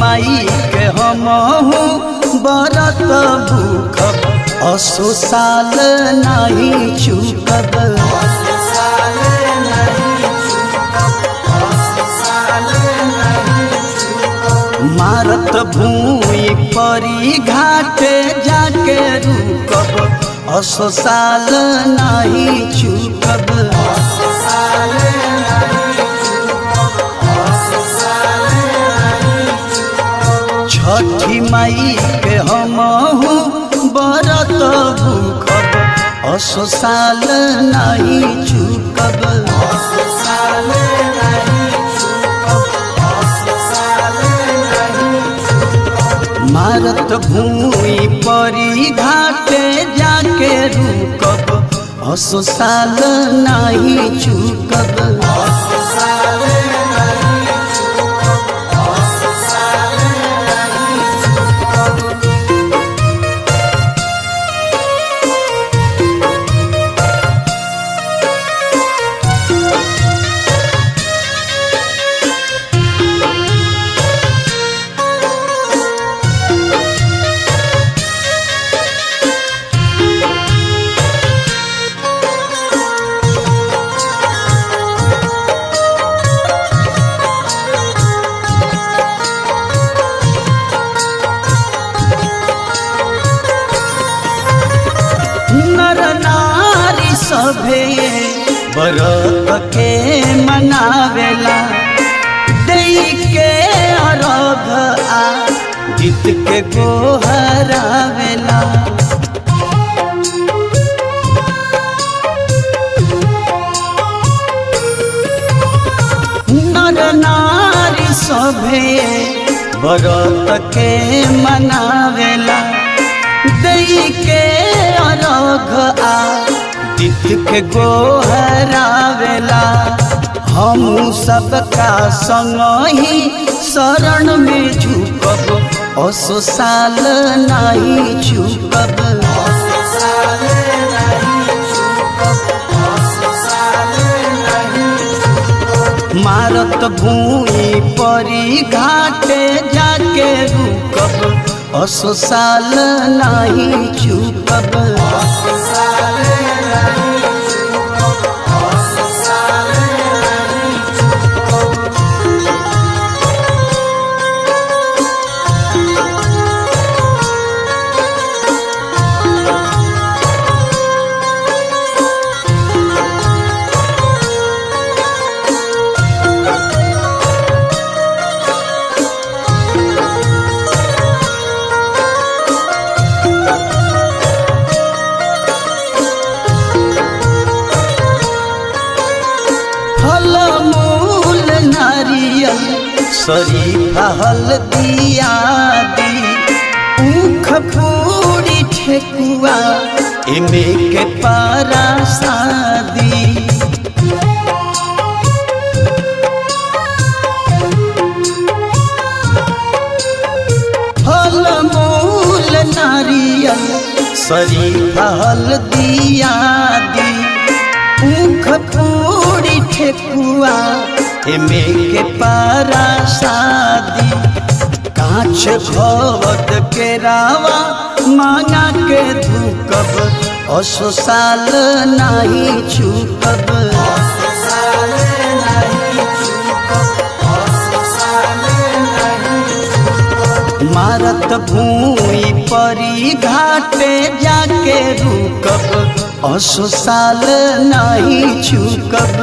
माई के हमहू बरत भूखब असो साल नहीं चुकब। मारत भूमि परी घाटे जाके रुकब असो साल नहीं चुकब। छठी माई के हमहू बरत भूखब असो साल नहीं चुकब। मारत भूमि परी घाटे जाके रुकब असो साल नहीं चुकब। सभे बरत के मनावेला दई के अरघ आ गीत के गोहरावेला। नर नारी सभे बरत के मनावेला दई के अरघ आ गीत के गोहरावेला। हम सबका संग ही शरण में झुकब असो साल नहीं चुकब। मारत भूमि परी घाटे जाके रुकब असो साल नहीं चुकब। शरीफा हल्दिया दी ऊख पूरी ठेकुआ इमे के पारा शादी। फल मूल नारियल शरीफा हल्दिया दी ऊख पूरी ठेकुआ एमे के पारा शादी। कांच भवत के रावा मांगा के धुकब असो साल नहीं चुकब। मारत भूमि परी घाटे जाके रुकब असो साल नहीं चुकब।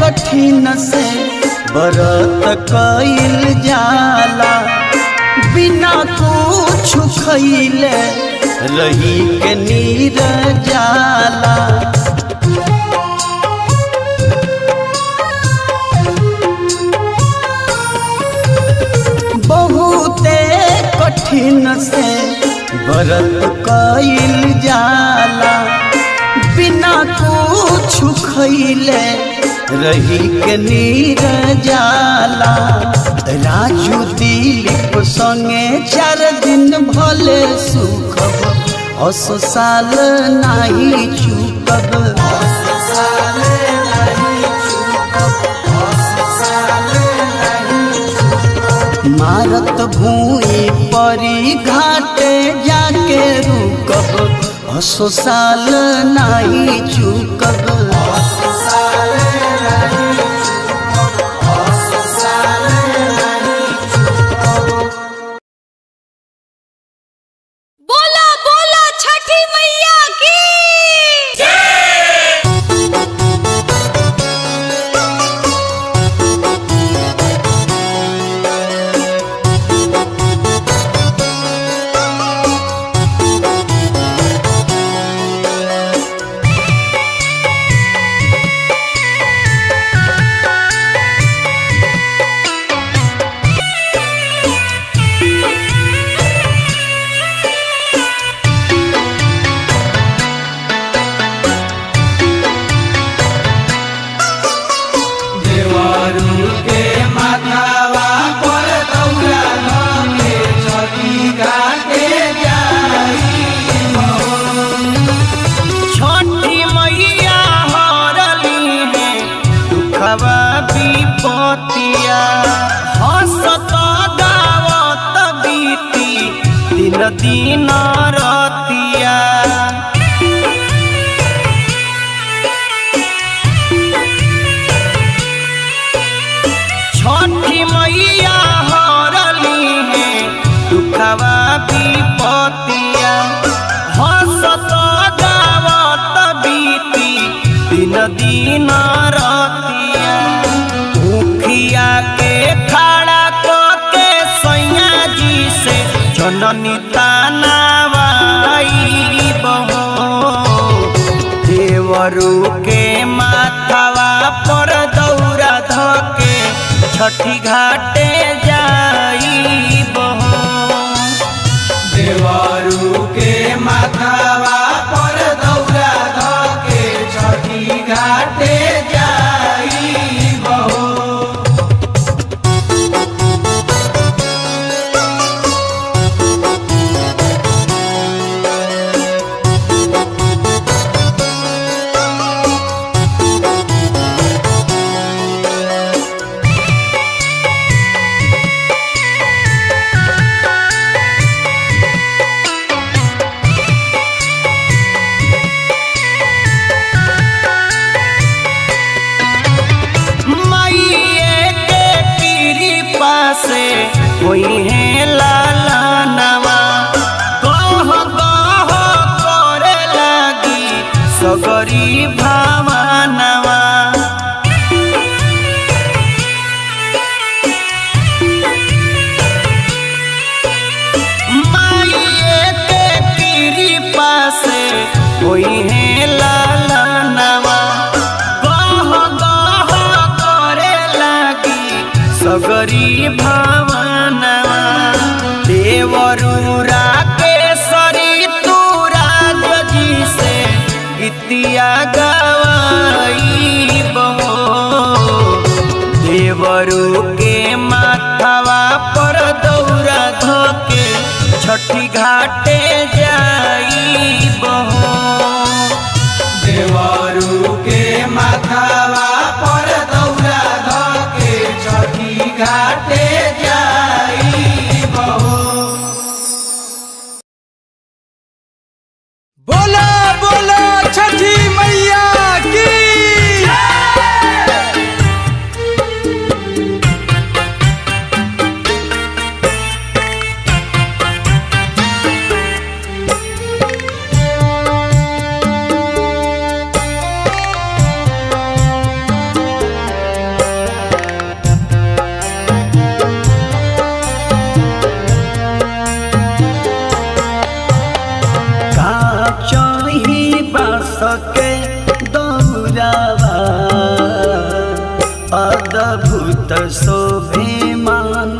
कठिन से व्रत कइल जाला बिना कुछ खइले रही के नीर जाला। बहुते कठिन से व्रत कइल जाला, बिना कुछ खइले रही के नीर जाला। राजू दिलीप संगे 4 दिन भले सुखब, 100 साल नहीं चुकब। मारत भूई परी घाटे जाके रुकब, 100 साल नहीं चुकब। बोला बोला छठी मैया की दिन रतिया। छठी मैया हरली है दुखवा विपतिया, हंसत गावत बीती दिन दिन रतिया। मुखिया के खड़ा के सैया जी से जननी तानावाई बहो, देवरू के माथवा पर दौरा धके छठी घाटे जाई बहो। देवरू के माथवा पर दौरा धके छठी घाटे जाई बहो। से कोई है लाला नवा, कह कह करे लगी सगरी भावनवा। माइए के कृपा से कोई है लाला नवा, कह कह करे लगी सगरी भावनवा। देवरू राकेशरी तू राज जी से गीतिया गवाई बहो, देवरू के माथवा पर दौरा धके छठी घाटे जाई बहो। देवरू के माथवा पर दौरा धके छठी घाटे जाई बहो। बोला बोला छठी मैया शोभेमान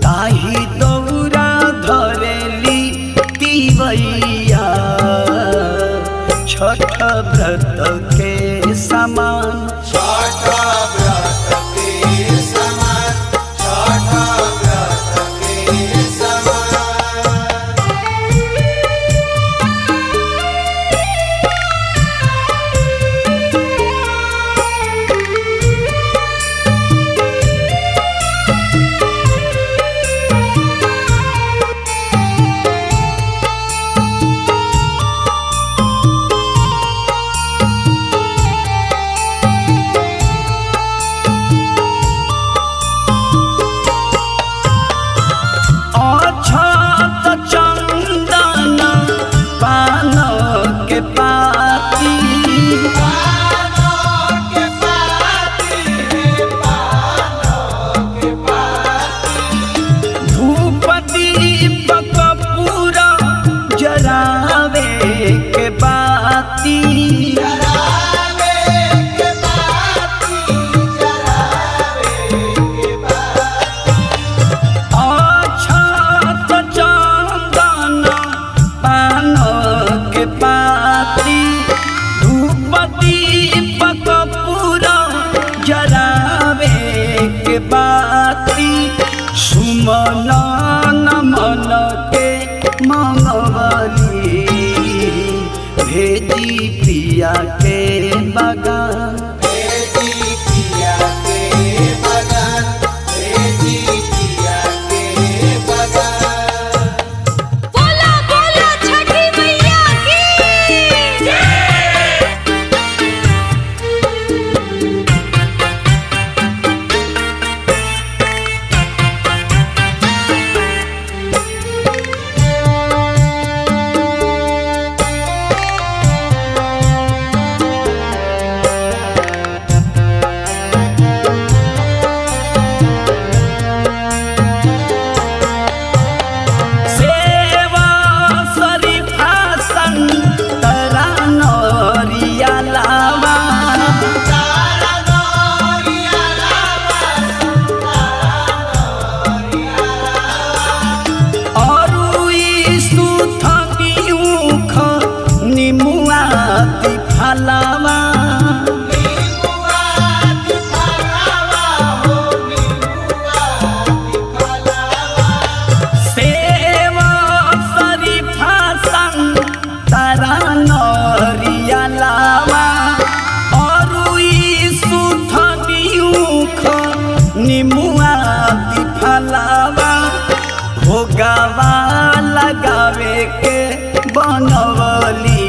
ताही दौरा धरेली तिवैया छठ व्रत के समान सुमन मन के मंगवली भेजी पिया के बगान बोला बोला छठी मैया की भोगावा लगावे के बनवली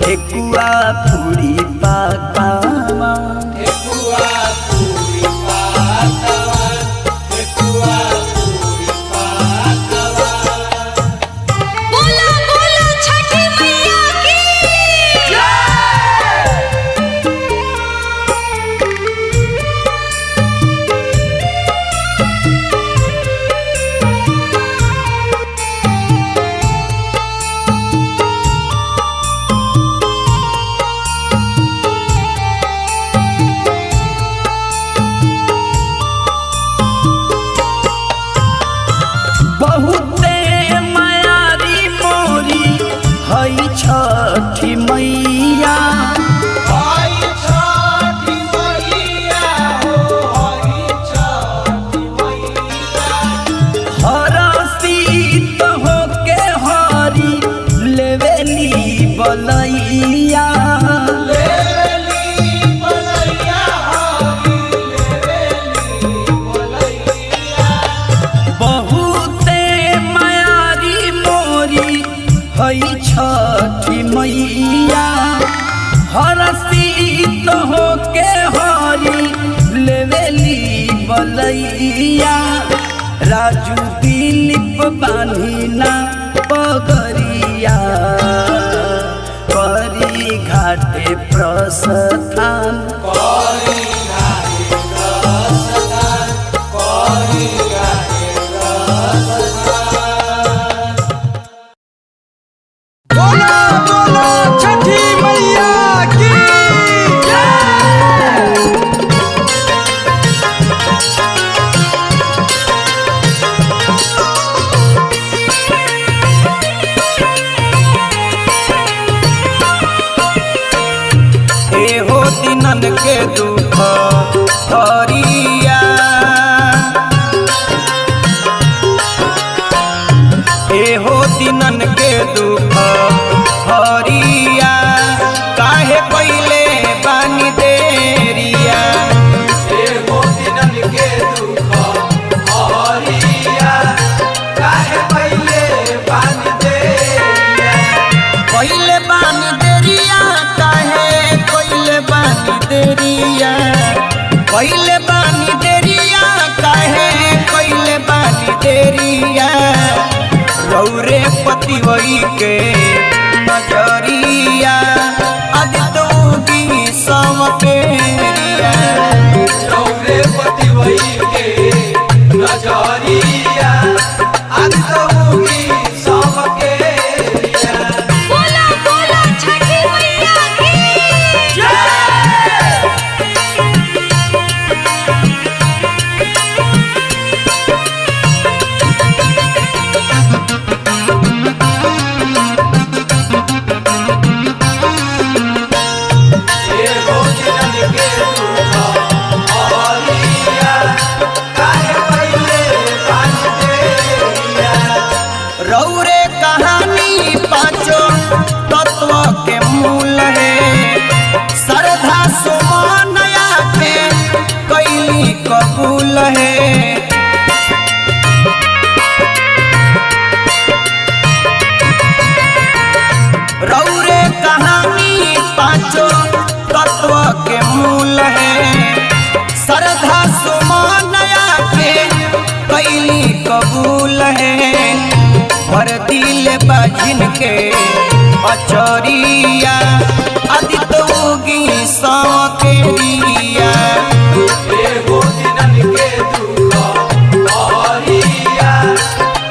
ठेकुआ पूरी पकावा बोला बोला छठी मैया की छठी मैया हरसीत होके हरी लेवेली बलैया बहुते मायारी मोरी हई छठी मैया हरसीत होके हरी लेवेली बलैया राजू दिलीप बांधिना पगरिया करी घाटे प्रस्थान के दुख हरिया एहो दिनन के दुख हरिया काहे पहिले बानी देरिया एहो दिनन के दुख हरिया काहे पहिले बानी देरिया पहिले बानी देरिया काहे पहिले बानी देरिया पहिले बानी देरिया काहे पहिले बानी देरिया रौरे पति वही के नजरिया अदितोगी समपेरिया रौरे पति वही के नजरिया अदितोगी समपेरिया बोला बोला छठी मैया की रौरे कहानी पांचों तत्व के मूल है श्रद्धा सुमनया के कैली कबूल है रौरे कहानी पांचों तत्व के मूल है श्रद्धा सुमनया के कैली कबूल है भर दिल बाजिन के अचरिया अदितोगी सकेरिया एगो दिनन के दुख हरिया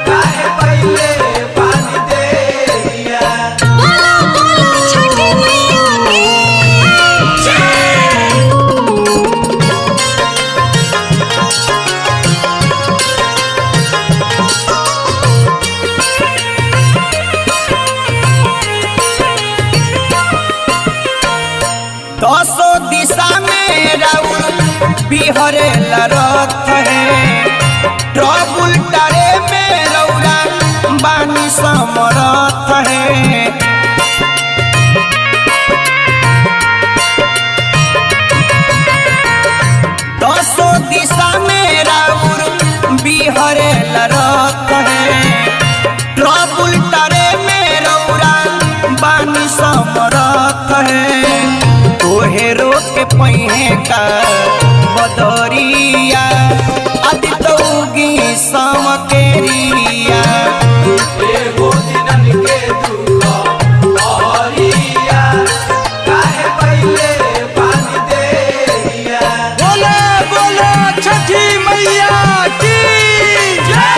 काहे पहिले बानी देरिया बोला बोला छठी मैया की दसों दिशा में राउर बिहरे रथ है ट्रबुल टारे में रौरा बानी समरथ है दसों दिशा में राउर बिहरे रथ है ट्रबुल टारे में रौरा बानी समरथ है तोहे रोक पहिए का बदरिया अदितोगी समकेरिया एगो दिनन के दुख हरिया काहे पहिले बानी देरिया बोले बोले छठी मैया की जय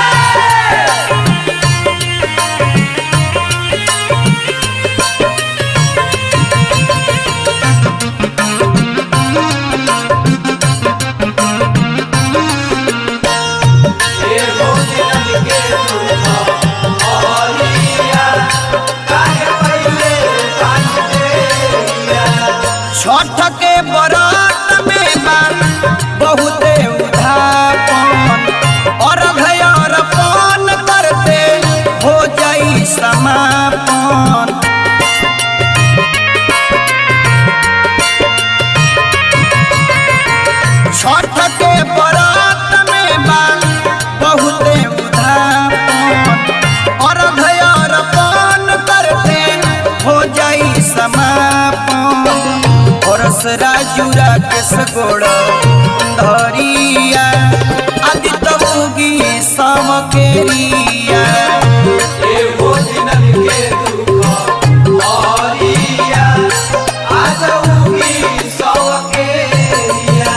छठ के बरात में बान बहुते उधापन और घर पान करते हो जाई समापन छठ के बरात में बान बहुते उधापन और घर पान करते हो जाई समापन परस राजुरा के सगोड़ धरिया अदितोगी समकेरिया एगो दिनन के दुख हरिया आजौगी समकेरिया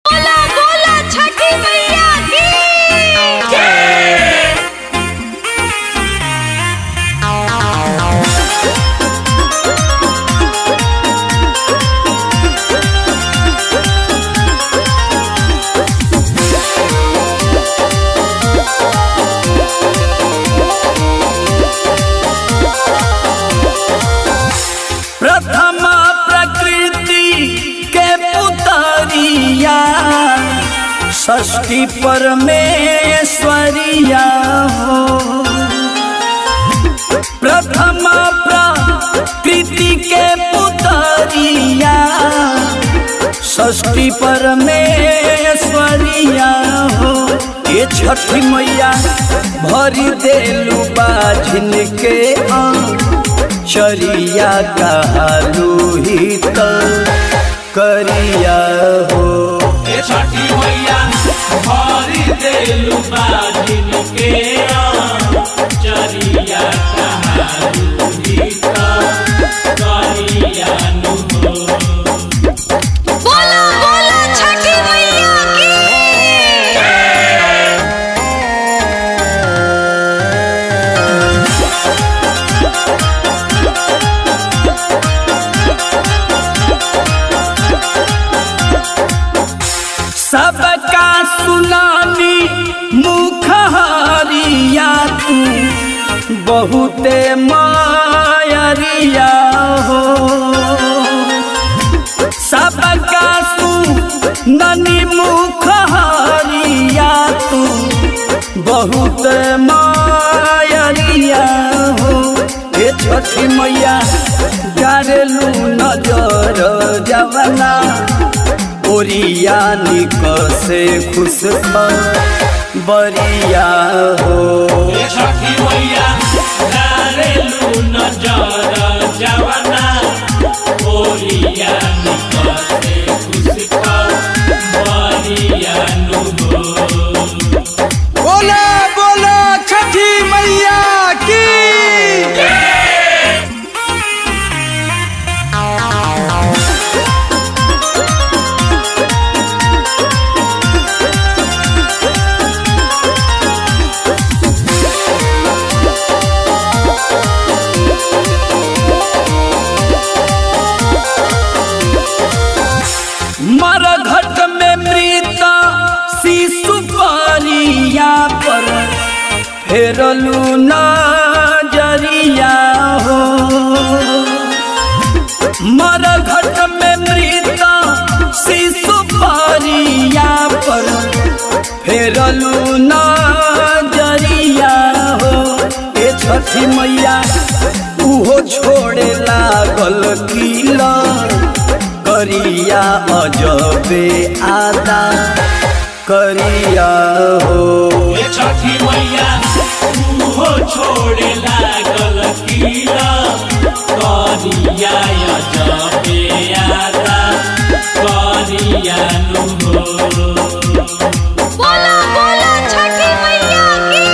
बोला बोला छठी मैया की षष्ठी परमेश्वरिया हो प्रथम प्रकृति के पुतरिया षष्ठी परमेश्वरिया हो ये छठी मैया भरी देलू बाझिन के चरिया कहलू ही तो करिया हो ये छठी मैया भरी देलू बाझिन के चरिया कहलू ही तो करिया नु हो। बोलो बोलो छठी मैया की सबका सुनानी मुखहरिया तू बहुते मायरिया हो सबका सुनानी मुखहरिया तू बहुत मायरिया हो ये छठी मैया डारेलू नजर जवना ओरिया निकसे खुश बरिया हो ये छठी मैया डारेलू नजर जवना ओरिया निकसे खुश बरिया नु हो। बोला बोला छठी मैया की मरघट में मृत शिशु परिया पर फेरलू नजरिया हो मरघट में मृत शिशु परिया पर फेरलू नजरिया हो ये छठी मैया उहो छोड़े लागल किला करिया अजबे आदा करिया हो ये छठी मैया हो छोड़े लागल किला करिया अजबे आदा करिया नु हो। बोलो बोलो छठी मैया की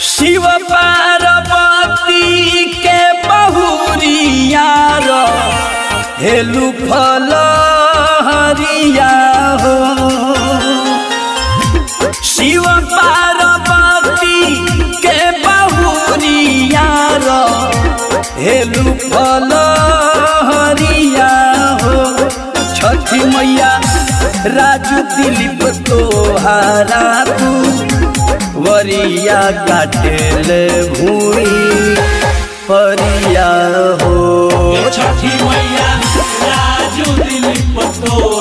शिव पार्वती के बहुरिया हेलू फल हरिया हो शिव पार्वती के बहुरिया हेलू फल हरिया हो छठी मैया राजू दिलीप तोहारा तू वरिया काटेले भूई परिया हो ये छठी मैया राजू दिलीप तो